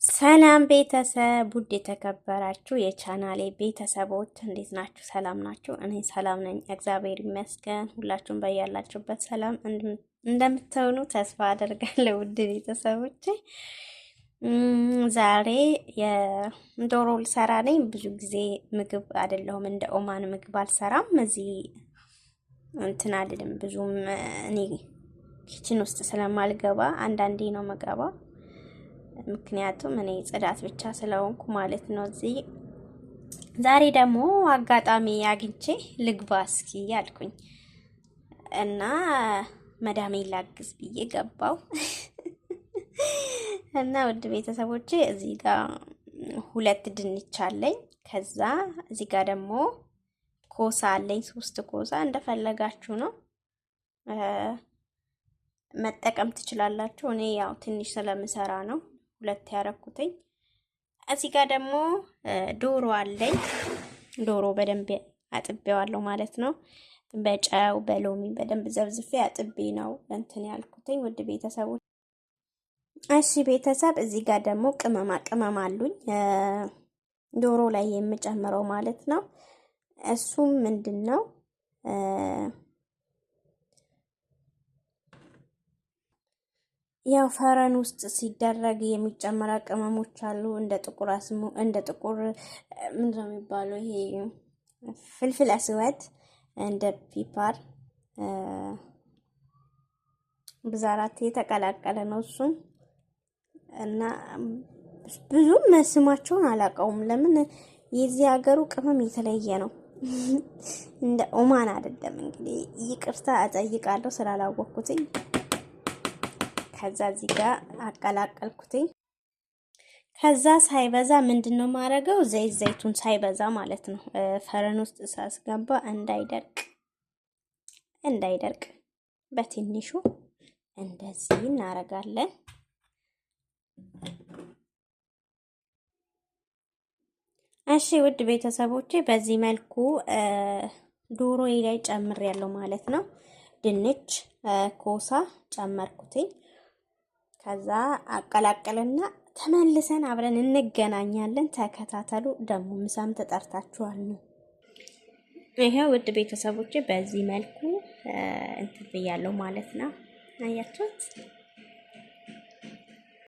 ሰላም ቤተሰብ ውድ የተከበራችሁ የቻናሌ ቤተሰቦች እንዴት ናችሁ? ሰላም ናችሁ? እኔ ሰላም ነኝ፣ እግዚአብሔር ይመስገን። ሁላችሁም በያላችሁበት ሰላም እንደምትሆኑ ተስፋ አደርጋለሁ። ውድ ቤተሰቦች ዛሬ የዶሮ ልሰራ ነኝ። ብዙ ጊዜ ምግብ አይደለሁም እንደ ኦማን ምግብ አልሰራም። እዚህ እንትን አይደለም ብዙም እኔ ኪችን ውስጥ ስለማልገባ አንዳንዴ ነው መገባ ምክንያቱም እኔ ጽዳት ብቻ ስለሆንኩ ማለት ነው። እዚህ ዛሬ ደግሞ አጋጣሚ አግኝቼ ልግባ እስኪ ያልኩኝ እና መዳሜን ላግዝ ብዬ ገባው እና ውድ ቤተሰቦቼ እዚህ ጋር 2 ድንች አለኝ። ከዛ እዚህ ጋር ደግሞ ኮሳ አለኝ፣ 3 ኮሳ እንደፈለጋችሁ ነው መጠቀም ትችላላችሁ። እኔ ያው ትንሽ ስለምሰራ ነው 2 ያረኩትኝ። እዚህ ጋር ደግሞ ዶሮ አለኝ። ዶሮ በደንብ አጥቤዋለሁ ማለት ነው። በጨው በሎሚ በደንብ ዘብዝፌ አጥቤ ነው እንትን ያልኩትኝ ውድ ቤተሰቦች። እሺ ቤተሰብ እዚህ ጋር ደግሞ ቅመም አሉኝ ዶሮ ላይ የምጨምረው ማለት ነው። እሱም ምንድነው ያው ፈረን ውስጥ ሲደረግ የሚጨመራ ቅመሞች አሉ። እንደ ጥቁር ምንድነው የሚባለው ይሄ ፍልፍል አስወት፣ እንደ ፒፓር ብዛራት የተቀላቀለ ነው እሱም እና ብዙም ስማቸውን አላውቀውም። ለምን የዚህ ሀገሩ ቅመም የተለየ ነው። እንደ ኦማን አይደለም። እንግዲህ ይቅርታ እጠይቃለሁ ስላላወቅኩትኝ። ከዛ እዚህ ጋር አቀላቀልኩትኝ። ከዛ ሳይበዛ ምንድነው ማረገው ዘይቱን ሳይበዛ ማለት ነው ፈረን ውስጥ ሳስገባ እንዳይደርቅ በትንሹ እንደዚህ እናረጋለን። እሺ ውድ ቤተሰቦቼ በዚህ መልኩ ዶሮዬ ላይ ጨምሬያለሁ ማለት ነው። ድንች ኮሳ ጨመርኩትኝ። ከዛ አቀላቀልና ተመልሰን አብረን እንገናኛለን። ተከታተሉ። ደግሞ ምሳም ተጠርታችኋል ነው። ይሄው ውድ ቤተሰቦቼ በዚህ መልኩ እንትን ብያለሁ ማለት ነው። አያችሁት?